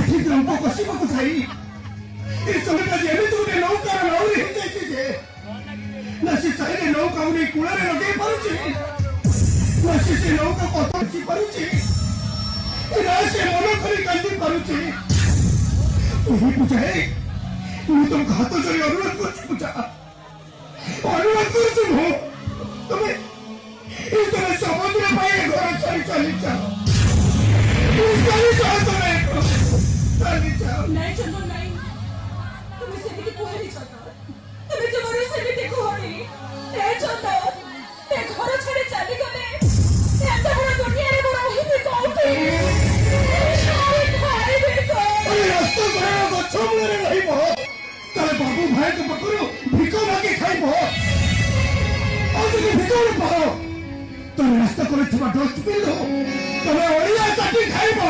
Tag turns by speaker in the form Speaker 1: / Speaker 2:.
Speaker 1: को बसिବାକୁ ଯାଇ ଏ ଚଳିଟା ଯେମିତି ଗୋଟେ ନୌକାର ନାଉରି ହେଇଯାଇଛି ଯେ ନା ସେ ଚାହିଁଲେ ନୌକାକୁ ନେଇ କୂଳରେ ଲଗେଇ ପାରୁଛି ନା ସେ ନୌକା ପଥ ଦେଖି ପାରୁଛି ନା ସେ ମନ କରି କାନ୍ଦି ପାରୁଛି। ପୂଜା ମୁଁ ତମକୁ ହାତ ଯୋଡ଼ି ଅନୁରୋଧ କରୁଛି ପୂଜା, ଅନୁରୋଧ କରୁଛି ମୁଁ ତମେ ସମୁଦ୍ର ପାଇଁ ଘର ଛାଡ଼ି ଚାଲିଯାଅ, ଚାଲିଯାଅ ତମେ ଚାଲିଯାଅ।
Speaker 2: ନାଇଁ ଚନ୍ଦନ ନାଇଁ, তুমি সেদিকে কুহনি চন্দন, তুমি তোমার সেদিকে কুহনি। এ চন্দন, এ ঘর ছেড়ে চালি গলে এত বড় দুনিয়ারে বড় হইবে কোউঠি?
Speaker 1: রাস্তা ঘর গছ মূଳରେ ରହିବ, ତାହେଲେ ବାବୁ ଭାଇଙ୍କ ପାଖରୁ ଭିକ ମାଗି ଖାଇବ। ଆଉ ଯଦି ଭିକ ନ ପାଅ ତାହେଲେ ରାସ୍ତା କରେ ଥିବା ଡଷ୍ଟବିନ୍ ତମେ ଅଳିଆ ଚାଟି ଖାଇବ।